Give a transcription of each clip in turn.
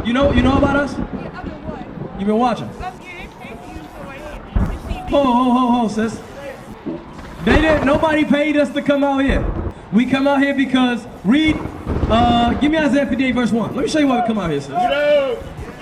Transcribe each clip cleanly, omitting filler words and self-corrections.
You know about us? Yeah, I've been what? You been watching? Ho, sis. Nobody paid us to come out here. We come out here because, give me Isaiah 58 verse 1. Let me show you why we come out here, sis.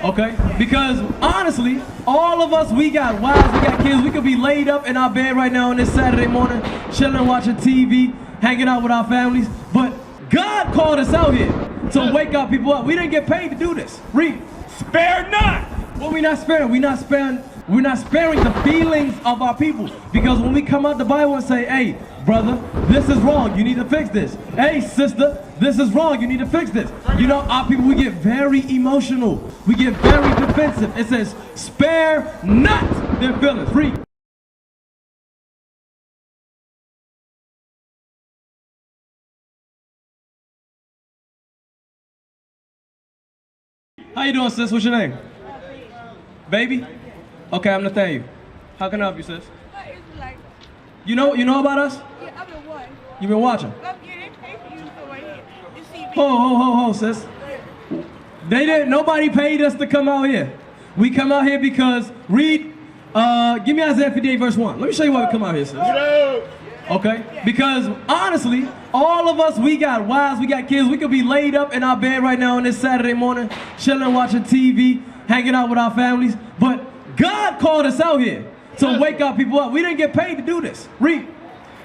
Okay? Because, honestly, all of us, we got wives, we got kids. We could be laid up in our bed right now on this Saturday morning, chilling, watching TV, hanging out with our families. But God called us out here to wake our people up. We didn't get paid to do this. Read. Spare not. What we not sparing? We're not sparing the feelings of our people. Because when we come out the Bible and say, hey, brother, this is wrong, you need to fix this. Hey, sister, this is wrong, you need to fix this. You know, our people, we get very emotional. We get very defensive. It says, spare not their feelings. Read. How you doing, sis? What's your name? Baby? Okay, I'm Nathaniel. How can I help you, sis? You know about us? Yeah, I've been what? You been watching? Ho, sis. Nobody paid us to come out here. We come out here because, give me Isaiah 58 verse 1. Let me show you why we come out here, sis. Okay? Because, honestly, all of us, we got wives, we got kids. We could be laid up in our bed right now on this Saturday morning, chilling, watching TV, hanging out with our families. But God called us out here to wake our people up. We didn't get paid to do this. Read.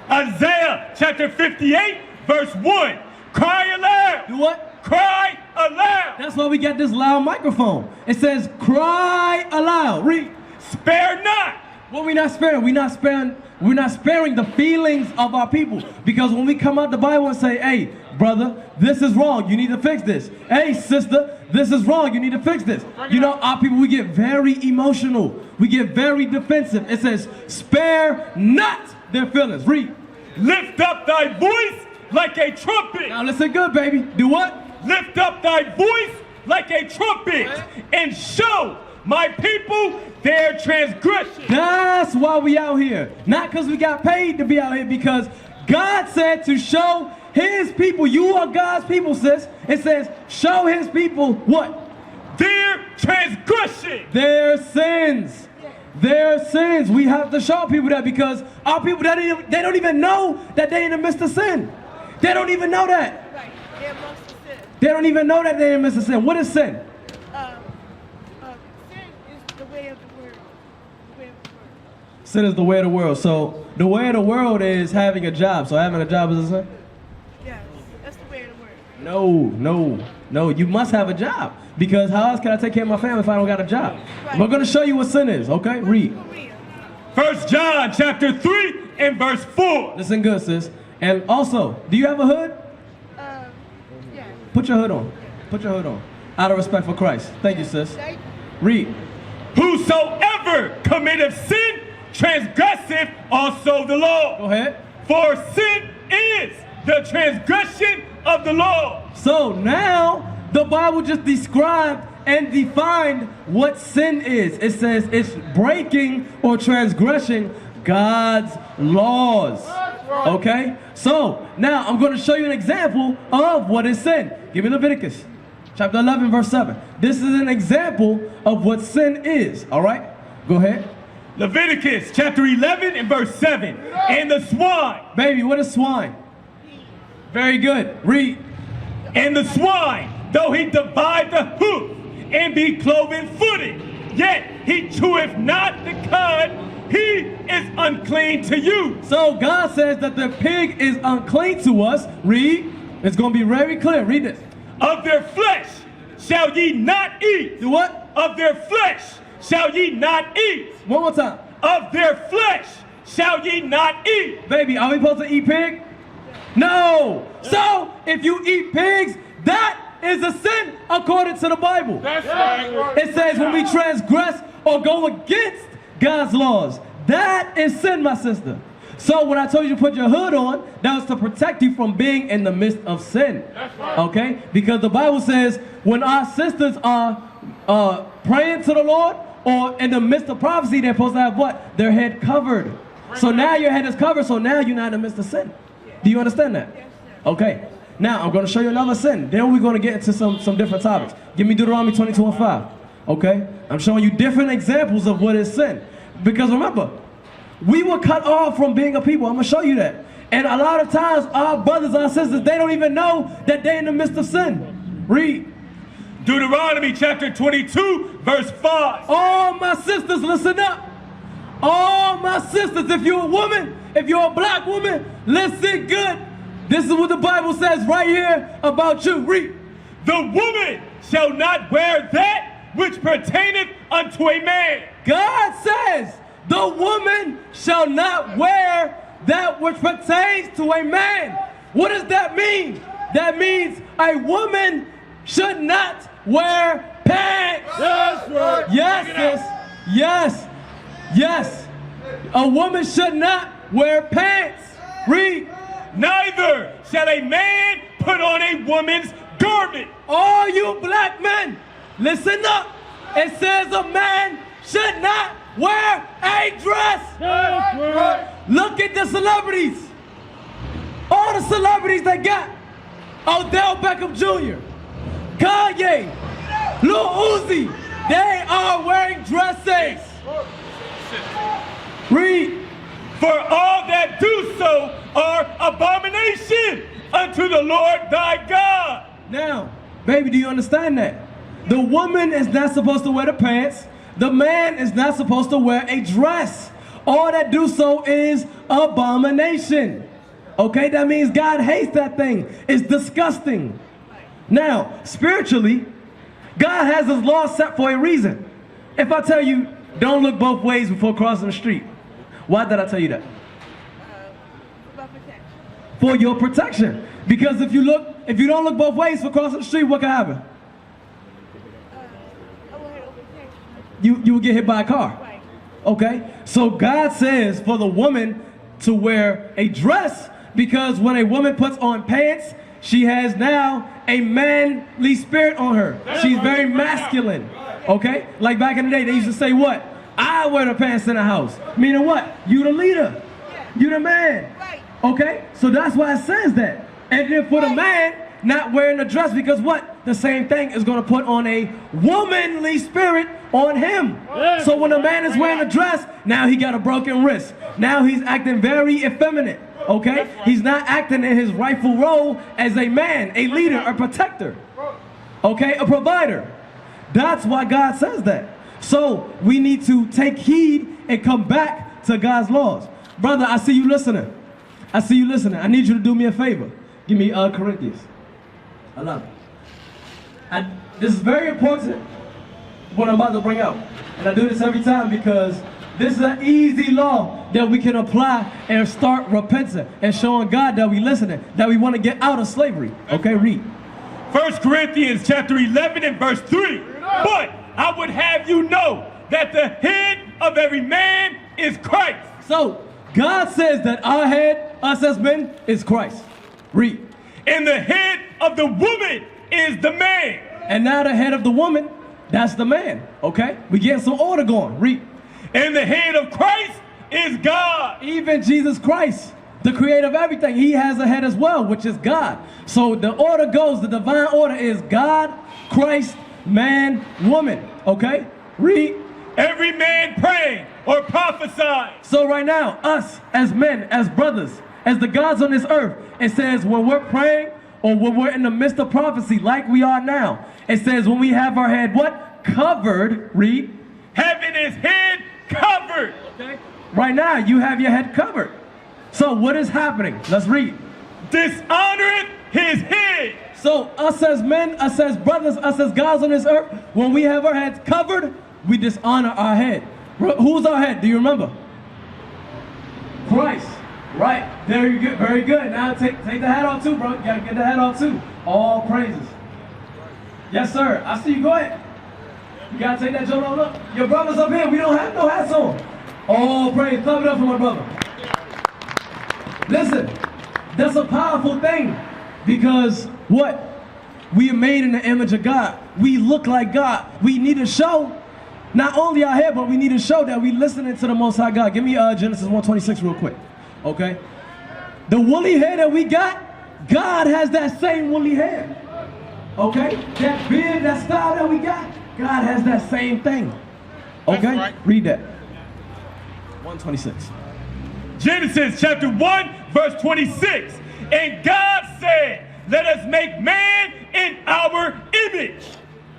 Isaiah chapter 58 verse 1. Cry aloud. Do what? Cry aloud. That's why we got this loud microphone. It says, cry aloud. Read. Spare not. What we not sparing? We're not sparing the feelings of our people. Because when we come out the Bible and say, hey, brother, this is wrong, you need to fix this. Hey, sister, this is wrong, you need to fix this. You know, our people, we get very emotional. We get very defensive. It says, spare not their feelings. Read. Lift up thy voice like a trumpet. Now listen good, baby. Do what? Lift up thy voice like a trumpet and show my people their transgression. That's why we out here. Not because we got paid to be out here, because God said to show his people. You are God's people, sis. It says, show his people what? Their transgression. Their sins. Their sins. We have to show people that, because our people, they don't even know that they in the midst of sin. They don't even know that. Right. They're amongst the sin. They don't even know that they're in the midst of sin. What is sin? Sin is the way of the world. The way of the world. Sin is the way of the world. So the way of the world is having a job. So having a job is a sin? Yeah, that's the way of the world. No. You must have a job. Because how else can I take care of my family if I don't got a job? Right. We're going to show you what sin is, okay? Read. 1 John chapter 3 and verse 4. Listen good, sis. And also, do you have a hood? Yeah. Put your hood on. Put your hood on. Out of respect for Christ. Thank you, sis. Read. Whosoever committeth sin transgresseth also the law. Go ahead. For sin is the transgression of the law. So now, the Bible just described and defined what sin is. It says it's breaking or transgressing God's laws. Okay? So, now I'm going to show you an example of what is sin. Give me Leviticus chapter 11, verse 7. This is an example of what sin is. All right? Go ahead. Leviticus chapter 11 and verse 7. And the swine. Baby, what is swine? Very good. Read. And the swine, though he divide the hoof and be cloven footed, yet he cheweth not the cud, he is unclean to you. So God says that the pig is unclean to us. Read. It's going to be very clear. Read this. Of their flesh shall ye not eat. Do what? Of their flesh shall ye not eat. One more time. Of their flesh shall ye not eat. Baby, are we supposed to eat pig? No. So if you eat pigs, that is a sin according to the Bible. That's right. It says when we transgress or go against God's laws, that is sin, my sister. So when I told you to put your hood on, that was to protect you from being in the midst of sin. That's right. Okay? Because the Bible says when our sisters are praying to the Lord or in the midst of prophecy, they're supposed to have what? Their head covered. So now your head is covered, so now you're not in the midst of sin. Do you understand that? Okay. Now, I'm going to show you another sin. Then we're going to get into some different topics. Give me Deuteronomy 22:5. Okay? I'm showing you different examples of what is sin. Because remember, we were cut off from being a people. I'm going to show you that. And a lot of times, our brothers, our sisters, they don't even know that they're in the midst of sin. Read. Deuteronomy chapter 22, verse 5. All my sisters, listen up. All my sisters, if you're a woman, if you're a black woman, listen good. This is what the Bible says right here about you. Read. The woman shall not wear that which pertaineth unto a man. God says the woman shall not wear that which pertains to a man. What does that mean? That means a woman should not wear pants. That's right. Yes, sis. Yes. Yes. A woman should not wear pants. Read. Neither shall a man put on a woman's garment. All you black men, listen up. It says a man should not wear a dress. That's right. Look at the celebrities. All the celebrities they got. Odell Beckham Jr., Kanye, Lil Uzi, they are wearing dresses. Read. For all that do so are abomination unto the Lord thy God. Now, baby, do you understand that? The woman is not supposed to wear the pants. The man is not supposed to wear a dress. All that do so is abomination. Okay, that means God hates that thing. It's disgusting. Now, spiritually, God has his law set for a reason. If I tell you, don't look both ways before crossing the street, why did I tell you that? For your protection. Because if you don't look both ways for crossing the street, what can happen? You will get hit by a car. Okay? So God says for the woman to wear a dress, because when a woman puts on pants, she has now a manly spirit on her. She's very masculine. Okay? Like back in the day, they used to say what? I wear the pants in the house. Meaning what? You the leader. You the man. Okay? So that's why it says that. And then for the man not wearing the dress, because what? The same thing is going to put on a womanly spirit on him. So when a man is wearing a dress, now he got a broken wrist. Now he's acting very effeminate. Okay? He's not acting in his rightful role as a man, a leader, a protector. Okay? A provider. That's why God says that. So we need to take heed and come back to God's laws. Brother, I see you listening. I see you listening. I need you to do me a favor. Give me Corinthians 11. This is very important, what I'm about to bring out. And I do this every time because this is an easy law that we can apply and start repenting and showing God that we listening, that we want to get out of slavery. Okay, read. 1 Corinthians chapter 11 and verse 3. But I would have you know that the head of every man is Christ. So, God says that our head, us as men, is Christ. Read. And the head of the woman is the man. And now the head of the woman, that's the man. Okay? We getting some order going. Read. And the head of Christ is God. Even Jesus Christ, the creator of everything, he has a head as well, which is God. So the order goes, the divine order is God, Christ, man, woman. Okay? Read. Every man praying or prophesying. So right now, us as men, as brothers, as the gods on this earth, it says when we're praying or when we're in the midst of prophecy like we are now, it says when we have our head what? Covered. Read. Having his head covered. Okay. Right now, you have your head covered. So what is happening? Let's read. Dishonoreth his head. So us as men, us as brothers, us as gods on this earth, when we have our heads covered, we dishonor our head. Who's our head? Do you remember? Christ. Right. Very good. Very good. Now take the hat off too, bro. You gotta get the hat off too. All praises. Yes, sir. I see you. Go ahead. You gotta take that joint on up. Your brothers up here, we don't have no hats on. All praise. Clap it up for my brother. Listen, that's a powerful thing because what? We are made in the image of God. We look like God. We need to show not only our head, but we need to show that we listening to the Most High God. Give me Genesis 1:26 real quick. Okay? The woolly hair that we got God has that same woolly hair. Okay? That beard, that style that we got, God has that same thing. Okay? Right. Read that. 126. Genesis chapter 1, verse 26. And God said, let us make man in our image.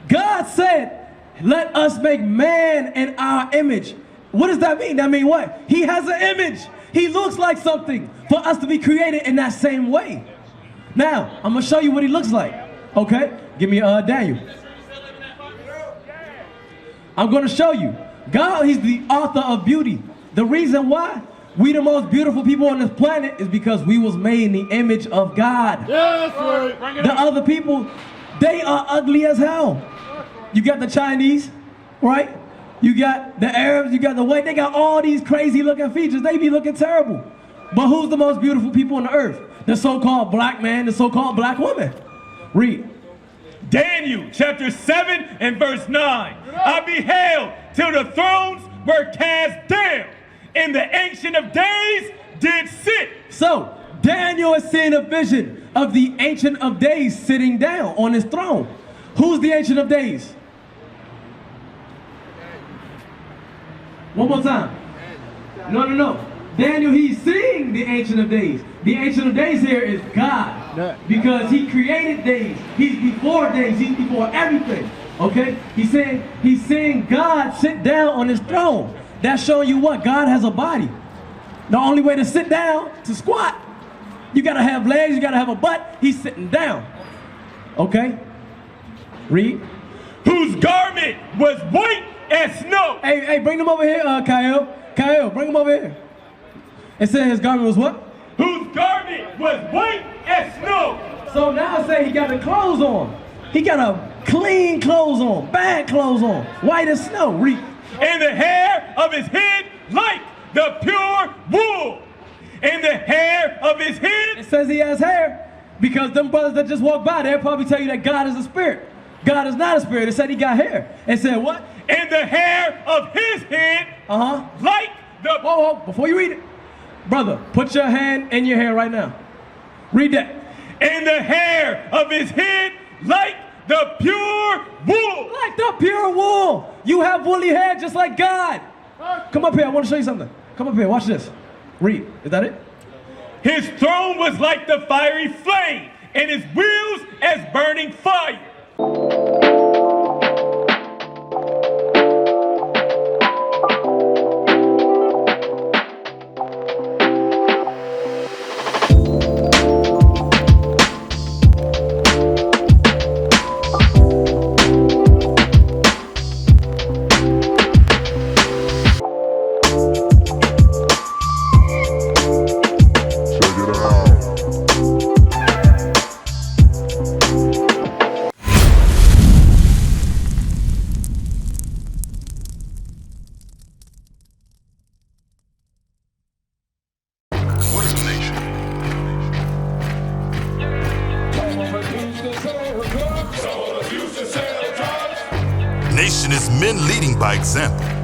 God said, let us make man in our image. What does that mean? That mean what? He has an image. He looks like something for us to be created in that same way. Now, I'm going to show you what he looks like. Okay? Give me Daniel. I'm going to show you. God, he's the author of beauty. The reason why we the most beautiful people on this planet is because we was made in the image of God. Yes, right. The other people, they are ugly as hell. You got the Chinese, right? You got the Arabs, you got the white. They got all these crazy looking features. They be looking terrible. But who's the most beautiful people on the earth? The so-called black man, the so-called black woman. Read. Daniel chapter 7 and verse 9. I beheld till the thrones were cast down, and the Ancient of Days did sit. So, Daniel is seeing a vision of the Ancient of Days sitting down on his throne. Who's the Ancient of Days? One more time. No. Daniel, he's seeing the Ancient of Days. The Ancient of Days here is God. Because he created days. He's before days. He's before everything. Okay? He's seeing God sit down on his throne. That's showing you what? God has a body. The only way to sit down, to squat. You gotta have legs, you gotta have a butt. He's sitting down. Okay? Read. Whose garment was white as snow. Hey, bring them over here, Kyle. Kyle, bring them over here. It said his garment was what? Whose garment was white as snow. So now I say he got the clothes on. He got a clean clothes on, bad clothes on, white as snow. Read. And the hair of his head like the pure wool. And the hair of his head. It says he has hair because them brothers that just walk by, they'll probably tell you that God is a spirit. God is not a spirit. It said he got hair. It said what? And the hair of his head like the... Whoa, before you read it. Brother, put your hand in your hair right now. Read that. And the hair of his head like the pure wool. Like the pure wool. You have woolly hair just like God. Come up here, I want to show you something. Come up here, watch this. Read, is that it? His throne was like the fiery flame, and his wheels as burning fire. Nation is men leading by example.